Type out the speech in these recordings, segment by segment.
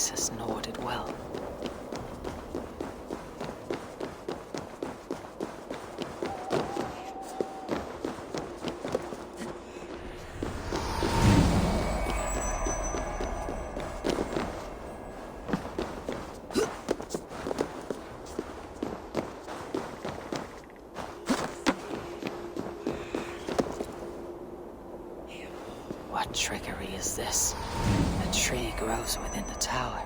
Has gnawed it well. What trickery is this? A tree grows within the tower.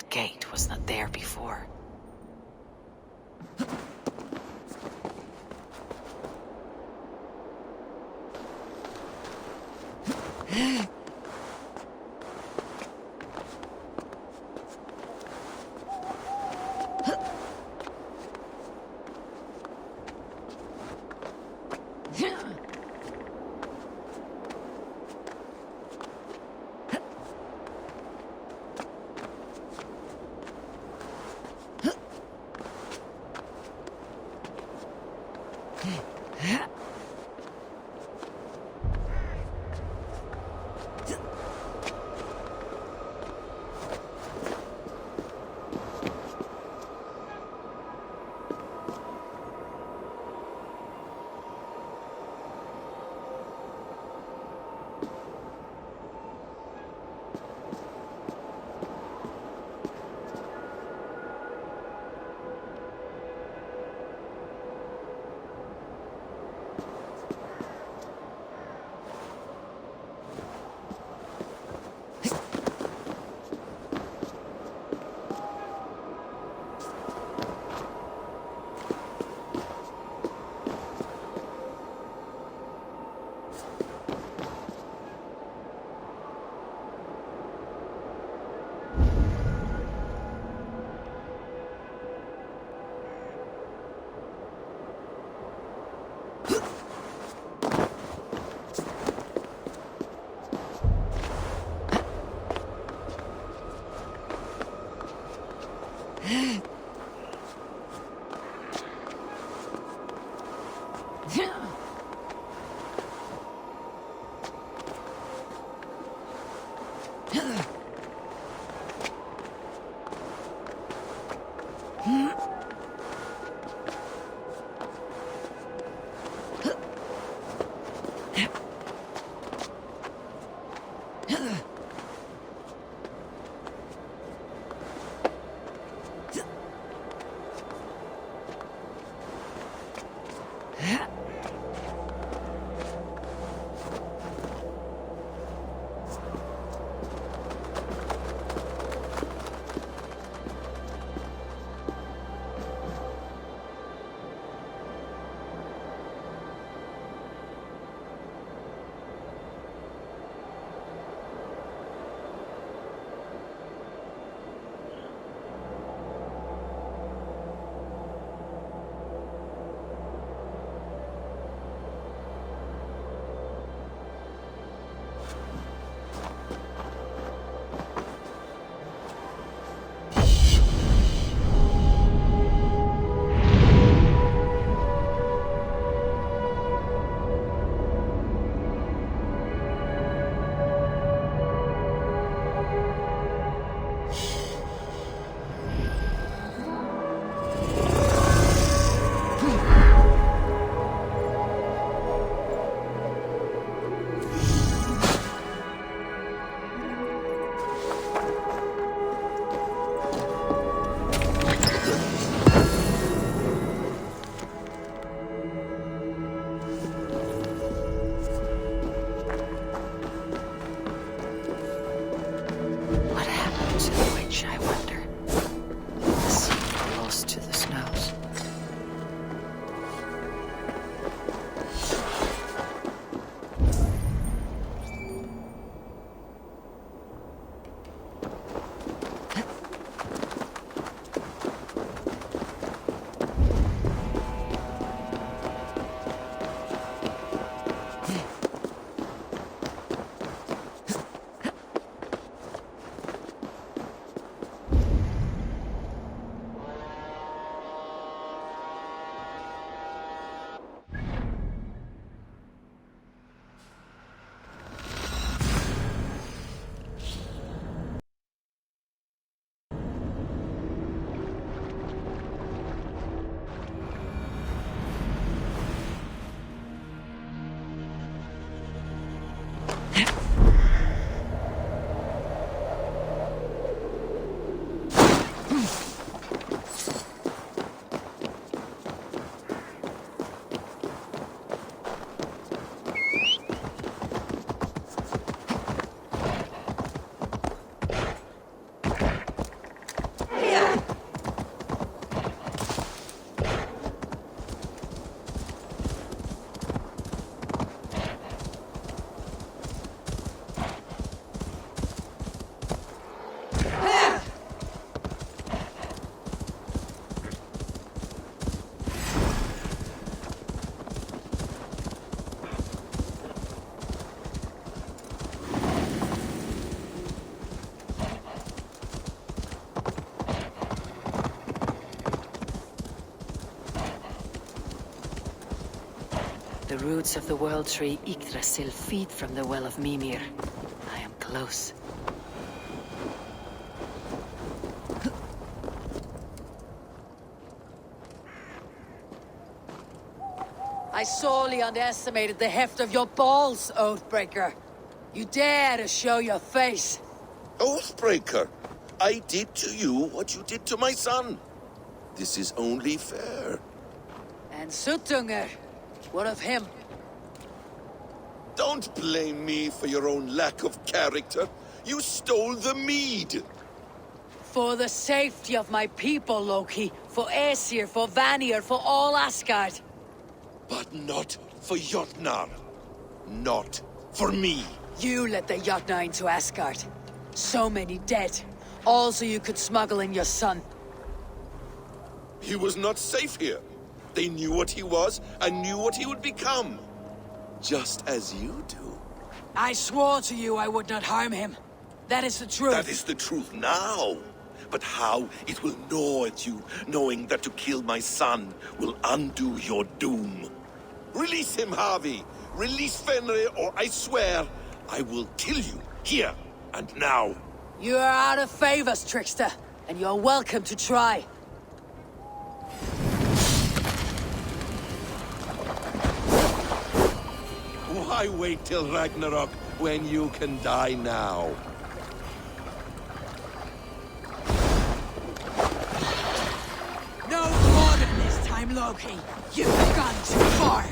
Gate was not there before. to the witch, I wonder. The sea close to the snows. The roots of the world tree Yggdrasil feed from the well of Mimir. I am close. I sorely underestimated the heft of your balls, Oathbreaker. You dare to show your face. Oathbreaker, I did to you what you did to my son. This is only fair. And Suttungr, what of him? Don't blame me for your own lack of character. You stole the mead. For the safety of my people, Loki. For Aesir, for Vanir, for all Asgard. But not for Jotnar. Not for me. You let the Jotnar into Asgard. So many dead. All so you could smuggle in your son. He was not safe here. They knew what he was and knew what he would become. Just as you do. I swore to you I would not harm him. That is the truth. That is the truth now. But how it will gnaw at you, knowing that to kill my son will undo your doom. Release him, Harvey. Release Fenrir, or I swear I will kill you here and now. You are out of favors, trickster, and you're welcome to try. Why wait till Ragnarok when you can die now? No warning this time, Loki. You've gone too far.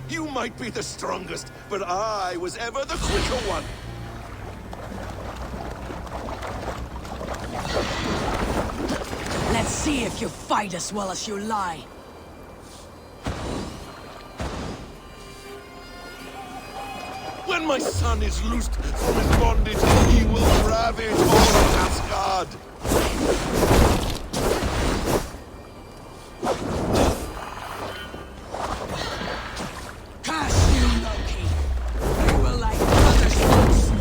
You might be the strongest, but I was ever the quicker one. Let's see if you fight as well as you lie. When my son is loosed from his bondage, he will ravage all of Asgard. Curse you, Loki! You will like others once.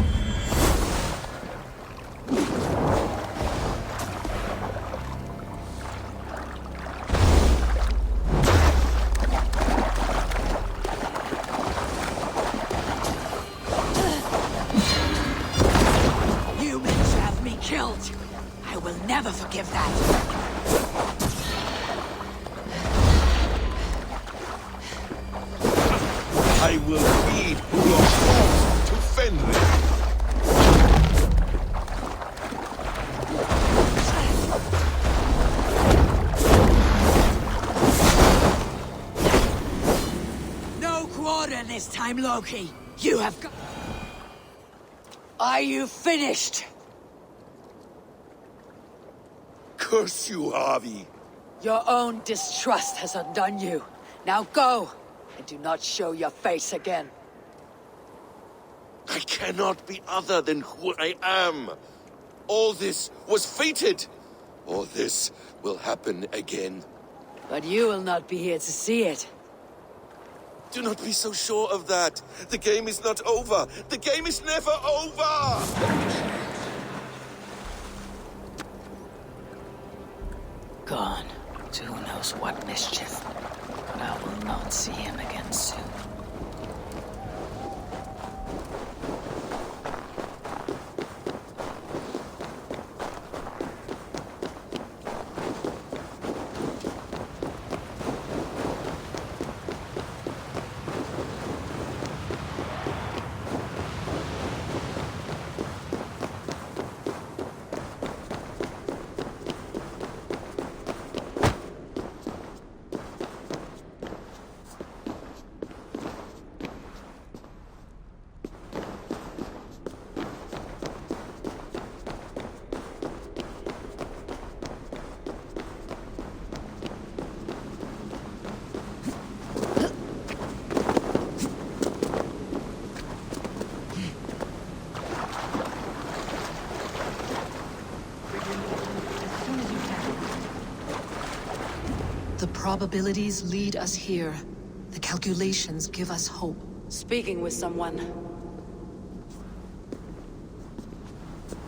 You meant to have me killed. I will never forgive that. I will feed your corpse to Fenrir. No quarrel this time, Loki. You have got... Are you finished? Curse you, Harvey. Your own distrust has undone you. Now go, and do not show your face again. I cannot be other than who I am. All this was fated. All this will happen again. But you will not be here to see it. Do not be so sure of that. The game is not over. The game is never over! Gone to who knows what mischief. But I will not see him again soon. The probabilities lead us here. The calculations give us hope. Speaking with someone.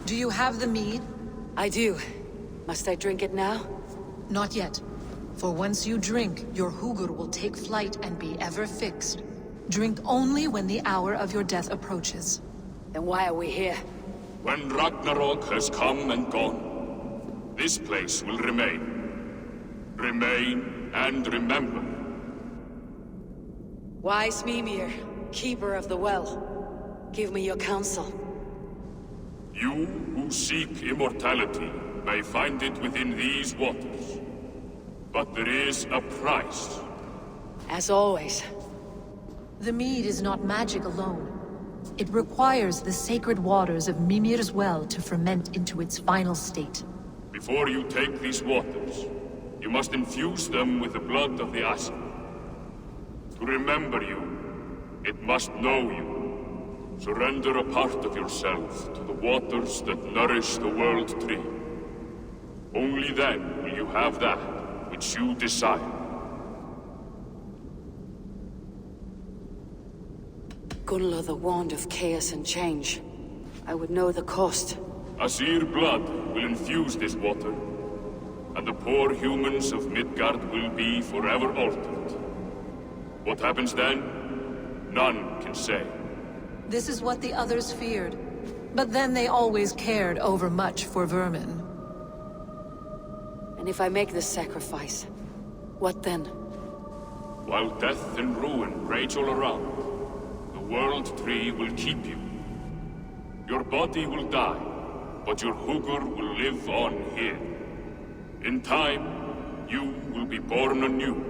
Do you have the mead? I do. Must I drink it now? Not yet. For once you drink, your Hugur will take flight and be ever fixed. Drink only when the hour of your death approaches. Then why are we here? When Ragnarok has come and gone, this place will remain. Remain and remember. Wise Mimir, keeper of the well, give me your counsel. You who seek immortality may find it within these waters. But there is a price. As always. The mead is not magic alone. It requires the sacred waters of Mimir's well to ferment into its final state. Before you take these waters, you must infuse them with the blood of the Asa. To remember you, it must know you. Surrender a part of yourself to the waters that nourish the World Tree. Only then will you have that which you desire. Gunla the Wand of Chaos and Change. I would know the cost. Asir blood will infuse this water, and the poor humans of Midgard will be forever altered. What happens then? None can say. This is what the others feared. But then they always cared overmuch for vermin. And if I make this sacrifice, what then? While death and ruin rage all around, the World Tree will keep you. Your body will die, but your Hugur will live on here. In time, you will be born anew,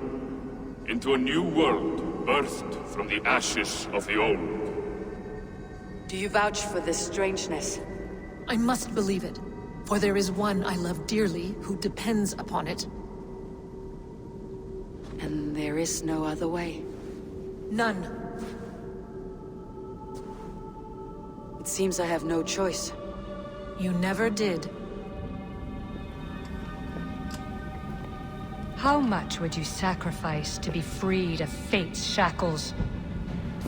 into a new world birthed from the ashes of the old. Do you vouch for this strangeness? I must believe it, for there is one I love dearly who depends upon it. And there is no other way. None. It seems I have no choice. You never did. How much would you sacrifice to be freed of fate's shackles?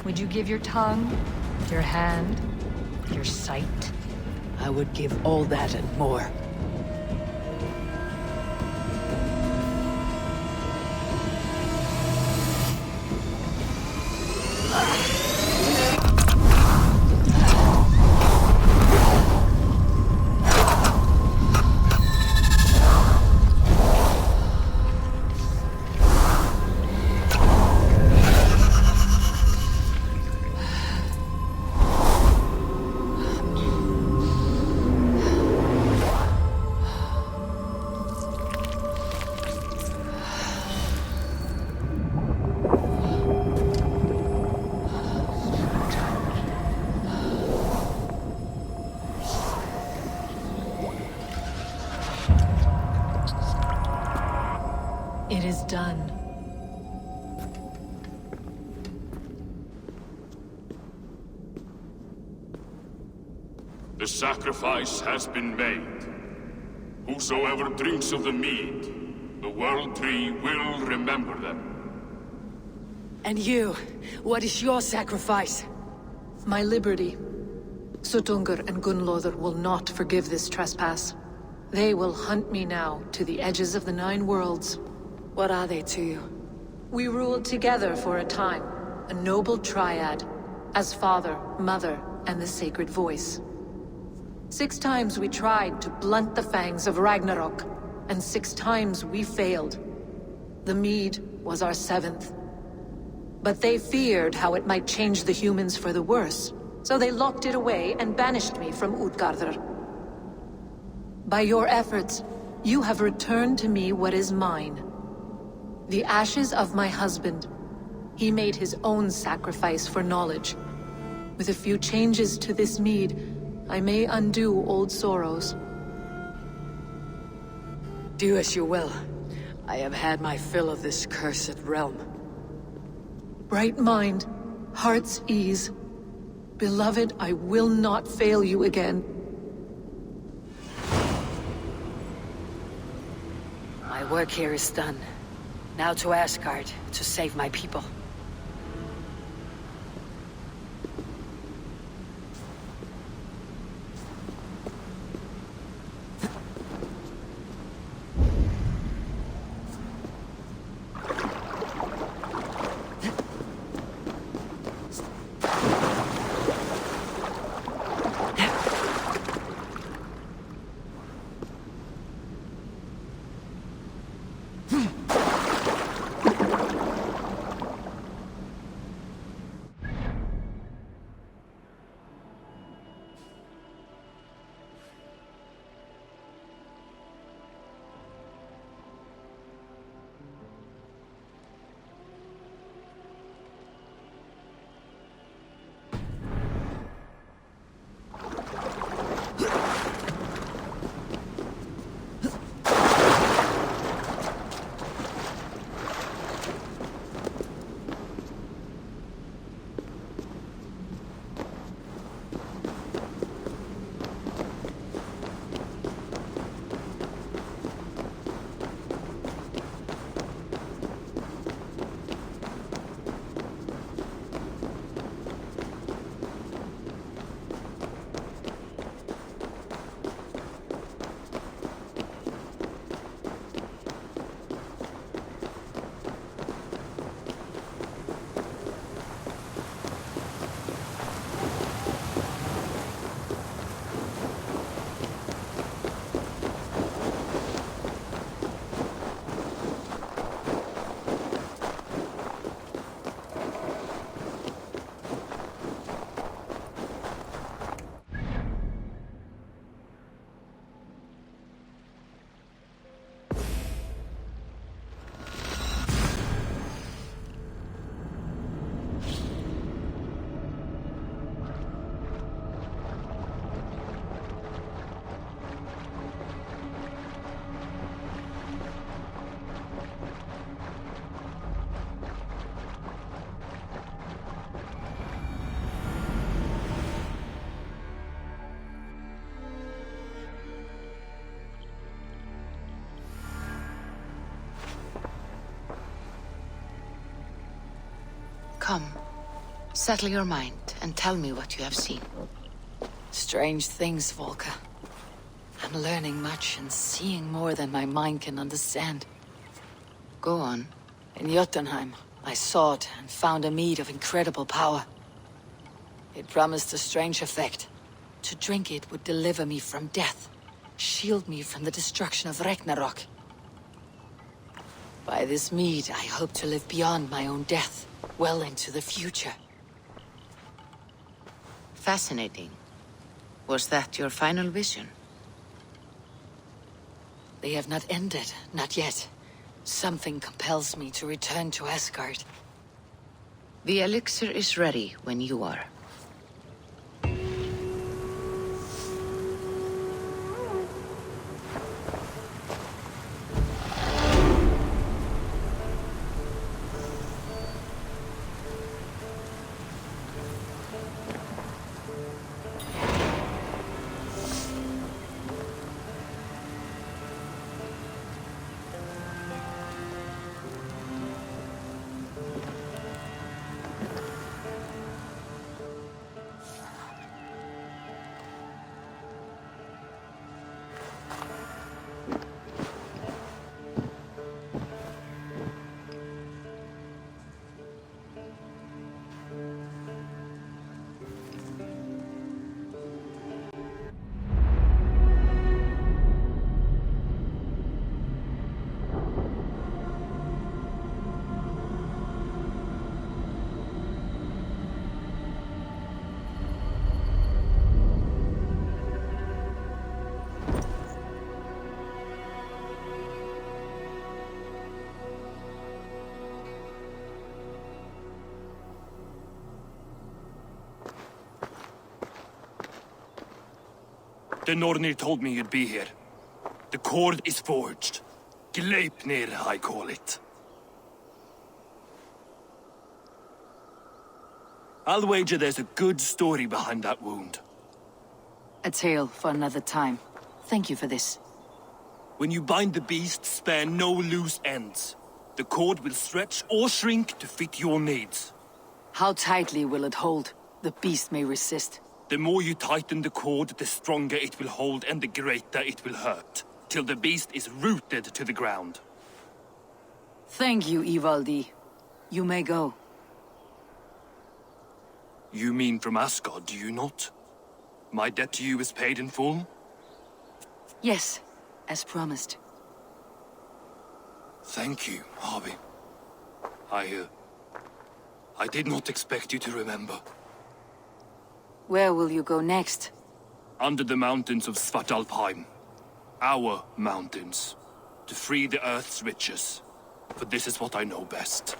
Would you give your tongue, your hand, your sight? I would give all that and more. done. The sacrifice has been made. Whosoever drinks of the mead, the World Tree will remember them. And you, what is your sacrifice? My liberty. Suttungr and Gunnlóðr will not forgive this trespass. They will hunt me now to the edges of the 9 worlds. What are they to you? We ruled together for a time, a noble triad, as father, mother, and the sacred voice. 6 times we tried to blunt the fangs of Ragnarok, and 6 times we failed. The mead was our 7th. But they feared how it might change the humans for the worse, so they locked it away and banished me from Utgardr. By your efforts, you have returned to me what is mine. The ashes of my husband. He made his own sacrifice for knowledge. With a few changes to this mead, I may undo old sorrows. Do as you will. I have had my fill of this cursed realm. Bright mind, heart's ease. Beloved, I will not fail you again. My work here is done. Now to Asgard, to save my people. Come, settle your mind and tell me what you have seen. Strange things, Volker. I'm learning much and seeing more than my mind can understand. Go on. In Jotunheim, I sought and found a mead of incredible power. It promised a strange effect. To drink it would deliver me from death, shield me from the destruction of Ragnarok. By this mead, I hope to live beyond my own death, well into the future. Fascinating. Was that your final vision? They have not ended, not yet. Something compels me to return to Asgard. The elixir is ready when you are. The Nornir told me you'd be here. The cord is forged. Gleipnir, I call it. I'll wager there's a good story behind that wound. A tale for another time. Thank you for this. When you bind the beast, spare no loose ends. The cord will stretch or shrink to fit your needs. How tightly will it hold? The beast may resist. The more you tighten the cord, the stronger it will hold and the greater it will hurt. Till the beast is rooted to the ground. Thank you, Ivaldi. You may go. You mean from Asgard, do you not? My debt to you is paid in full? Yes, as promised. Thank you, Harvey. I did not expect you to remember. Where will you go next? Under the mountains of Svartalfheim. Our mountains. To free the Earth's riches. For this is what I know best.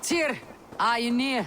Tyr, are you near?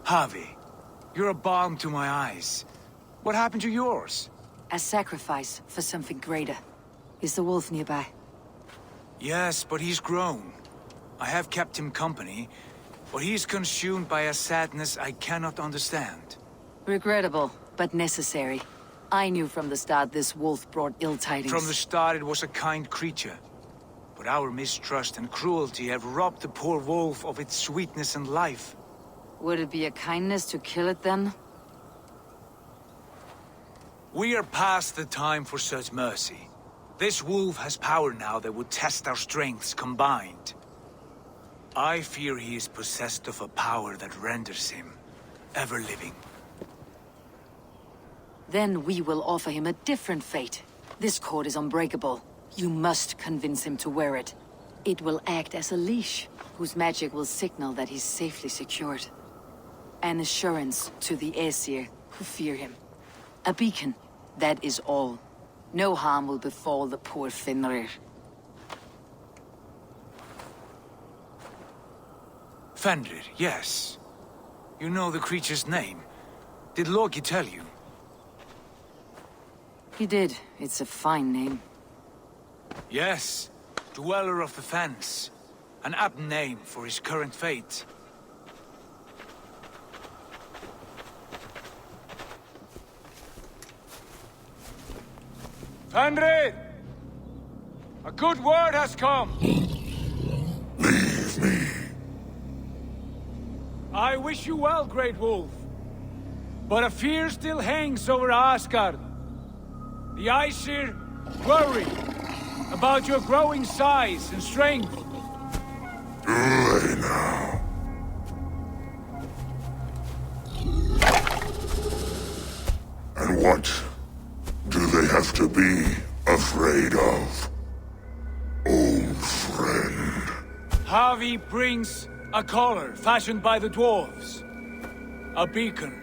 Javi, you're a balm to my eyes. What happened to yours? A sacrifice for something greater. Is the wolf nearby? Yes, but he's grown. I have kept him company, but he's consumed by a sadness I cannot understand. Regrettable, but necessary. I knew from the start this wolf brought ill tidings. From the start it was a kind creature. But our mistrust and cruelty have robbed the poor wolf of its sweetness and life. Would it be a kindness to kill it then? We are past the time for such mercy. This wolf has power now that would test our strengths combined. I fear he is possessed of a power that renders him ever-living. Then we will offer him a different fate. This cord is unbreakable. You must convince him to wear it. It will act as a leash, whose magic will signal that he's safely secured. An assurance to the Aesir who fear him. A beacon, that is all. No harm will befall the poor Fenrir. Fenrir, yes. You know the creature's name. Did Loki tell you? He did. It's a fine name. Yes. Dweller of the Fens. An apt name for his current fate. Fenrir! A good word has come! Leave me. I wish you well, Great Wolf. But a fear still hangs over Asgard. The Aesir worry about your growing size and strength. Do they now? And what do they have to be afraid of? Old friend. Javi brings a collar fashioned by the dwarves. A beacon.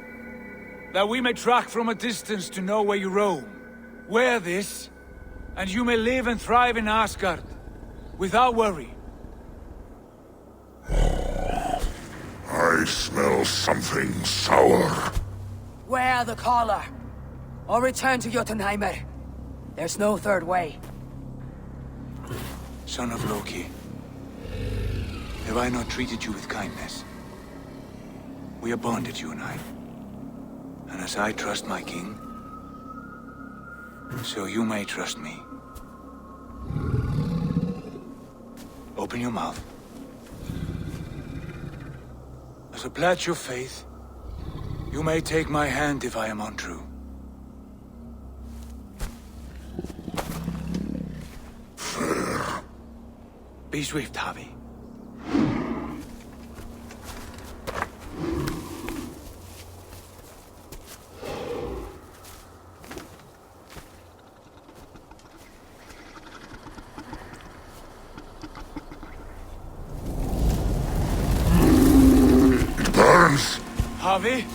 That we may track from a distance to know where you roam. Wear this, and you may live and thrive in Asgard, without worry. I smell something sour. Wear the collar, or return to Jotunheim. There's no third way. Son of Loki, have I not treated you with kindness? We are bonded, you and I. And as I trust my king, so you may trust me. Open your mouth. As a pledge of faith, you may take my hand if I am untrue. Fair. Be swift, Javi. Burns. Javi?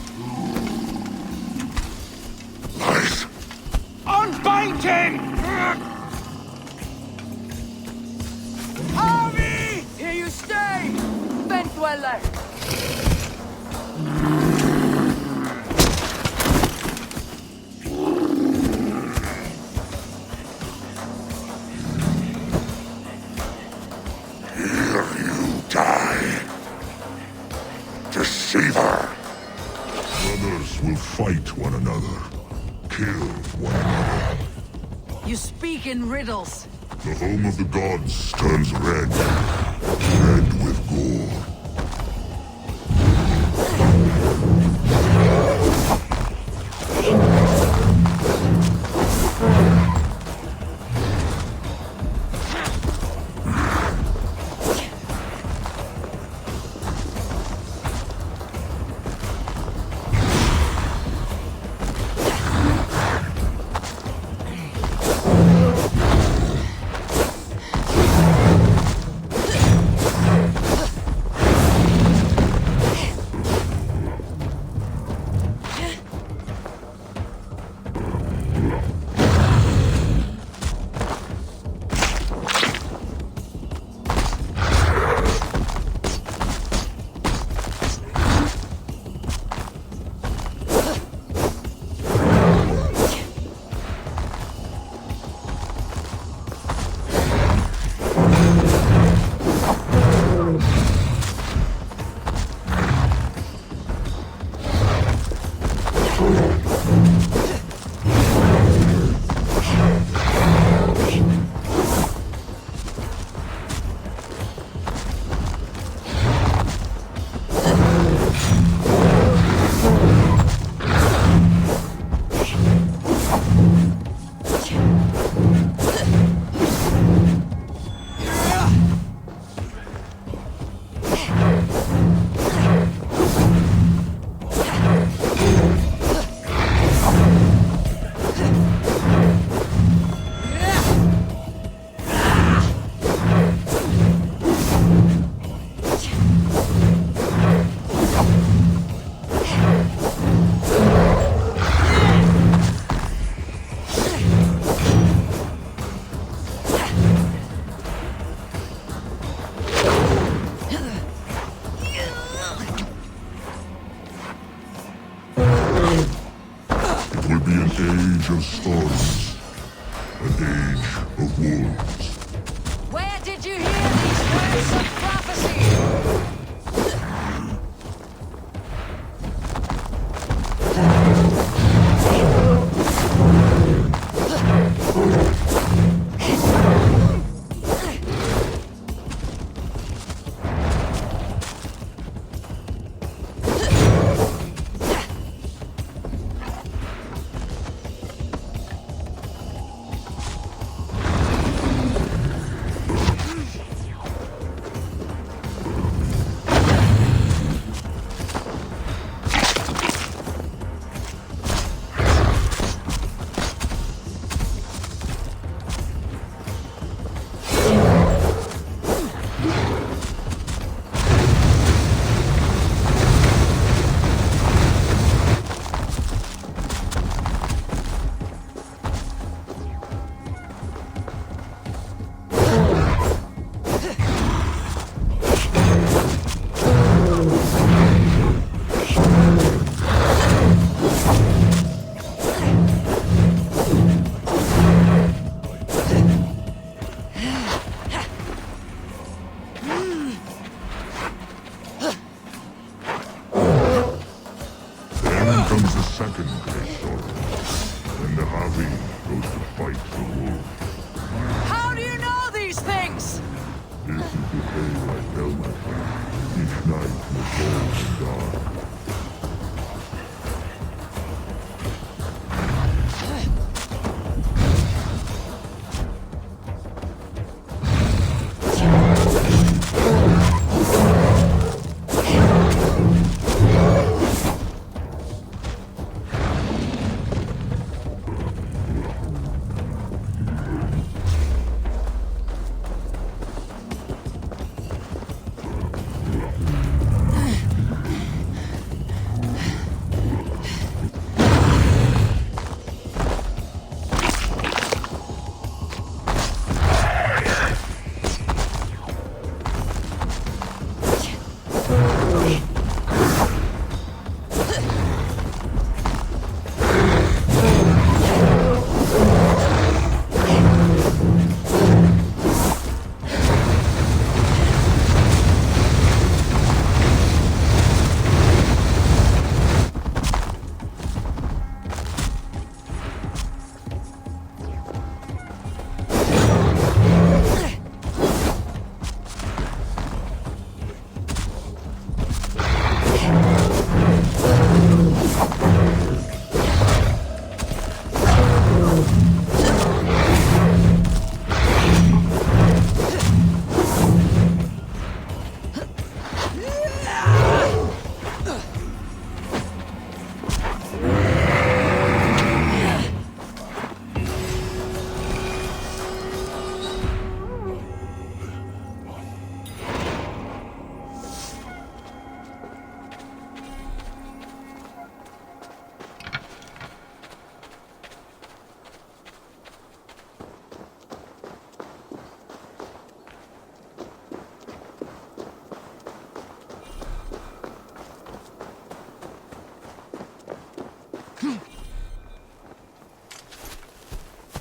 Lies. Unbind him! Harvey! Here you stay! Vent Dweller! Here you die. Deceiver. Brothers will fight one another. Kill one another. You speak in riddles. The home of the gods turns red. Red with gore. Will be an age of storms, an age of wolves. Where did you hear these words of prophecy? Comes the second great sorrow, when the Havi goes to fight the wolf. How do you know these things? This is the tale I tell myself each night in the cold and dark.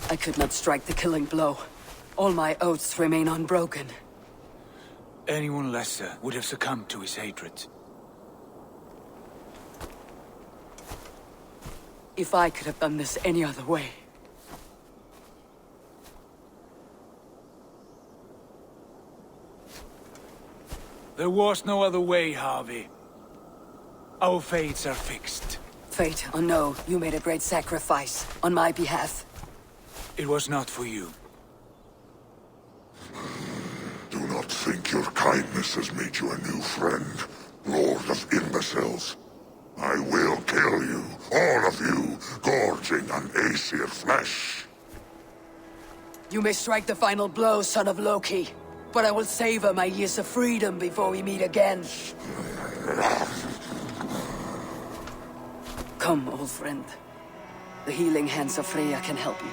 I could not strike the killing blow. All my oaths remain unbroken. Anyone lesser would have succumbed to his hatred. If I could have done this any other way. There was no other way, Harvey. Our fates are fixed. Fate, oh no, you made a great sacrifice on my behalf. It was not for you. Do not think your kindness has made you a new friend, Lord of Imbeciles. I will kill you, all of you, gorging on Aesir flesh. You may strike the final blow, son of Loki. But I will savor my years of freedom before we meet again. Come, old friend. The healing hands of Freya can help you.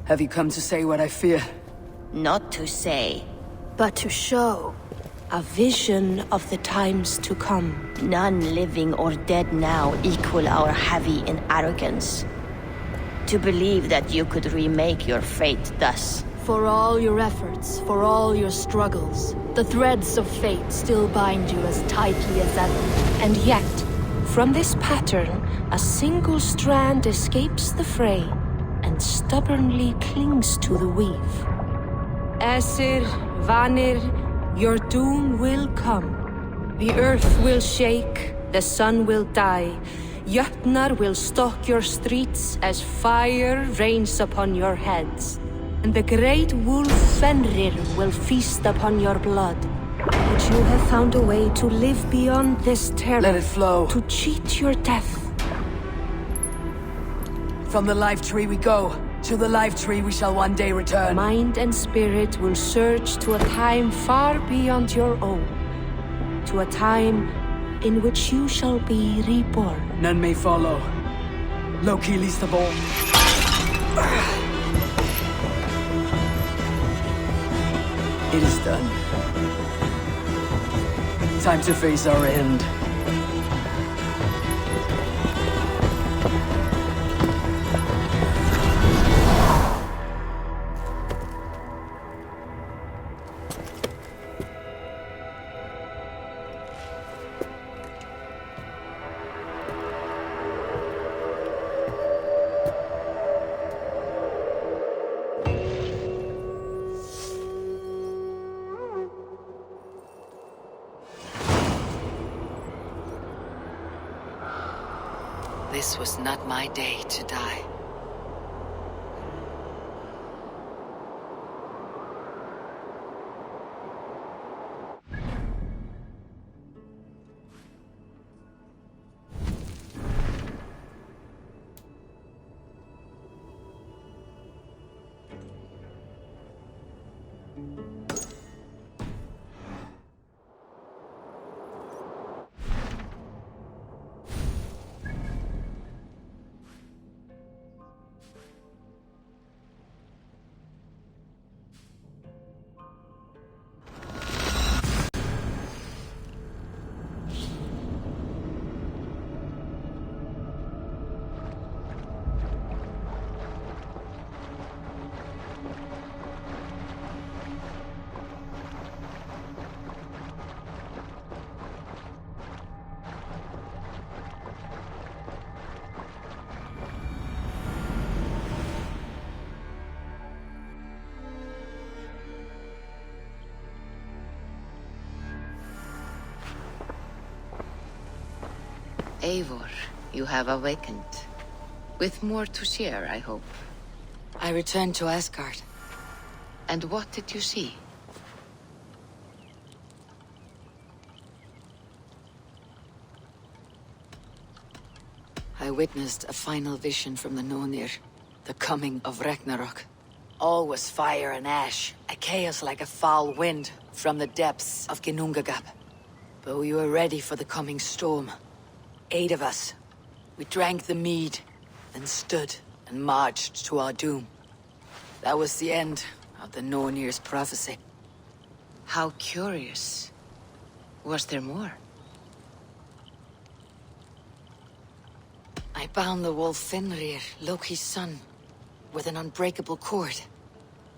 Have you come to say what I fear? Not to say, but to show a vision of the times to come. None living or dead now equal our heavy in arrogance. To believe that you could remake your fate thus. For all your efforts, for all your struggles, the threads of fate still bind you as tightly as ever. And yet, from this pattern, a single strand escapes the fray and stubbornly clings to the weave. Aesir, Vanir, your doom will come. The earth will shake, the sun will die. Jötnar will stalk your streets as fire rains upon your heads. And the great wolf Fenrir will feast upon your blood. But you have found a way to live beyond this terror. Let it flow. To cheat your death. From the life tree we go. To the life tree we shall one day return. Mind and spirit will surge to a time far beyond your own. To a time in which you shall be reborn. None may follow. Loki least of all. It is done. Time to face our end. This was not my day to die. Eivor, you have awakened. With more to share, I hope. I returned to Asgard. And what did you see? I witnessed a final vision from the Nonir, the coming of Ragnarok. All was fire and ash, a chaos like a foul wind from the depths of Ginnungagap. But we were ready for the coming storm. 8 of us. We drank the mead, then stood and marched to our doom. That was the end of the Nornir's prophecy. How curious. Was there more? I bound the wolf Fenrir, Loki's son, with an unbreakable cord.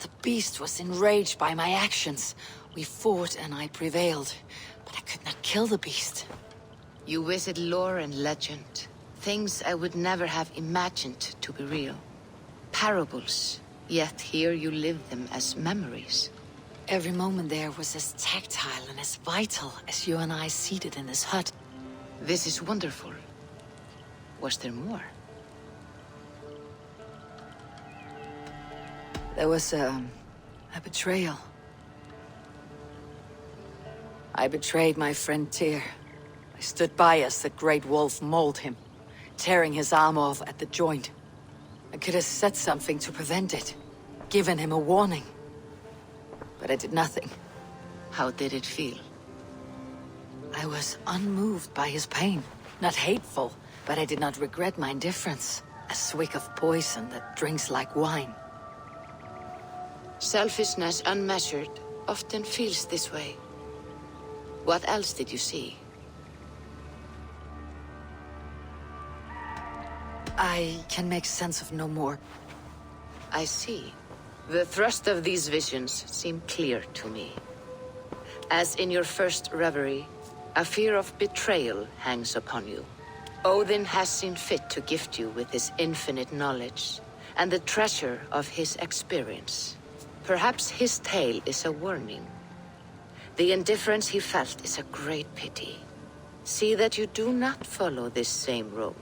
The beast was enraged by my actions. We fought and I prevailed, but I could not kill the beast. You visit lore and legend. Things I would never have imagined to be real. Parables, yet here you live them as memories. Every moment there was as tactile and as vital as you and I seated in this hut. This is wonderful. Was there more? There was a betrayal. I betrayed my friend Tyr. I stood by as the great wolf mauled him, tearing his arm off at the joint. I could have said something to prevent it, given him a warning. But I did nothing. How did it feel? I was unmoved by his pain. Not hateful, but I did not regret my indifference. A swig of poison that drinks like wine. Selfishness unmeasured often feels this way. What else did you see? I can make sense of no more. I see. The thrust of these visions seem clear to me. As in your first reverie, a fear of betrayal hangs upon you. Odin has seen fit to gift you with his infinite knowledge, and the treasure of his experience. Perhaps his tale is a warning. The indifference he felt is a great pity. See that you do not follow this same road.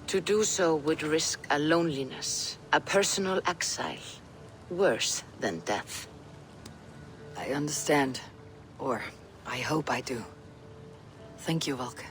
To do so would risk a loneliness, a personal exile, worse than death. I understand. Or, I hope I do. Thank you, Valka.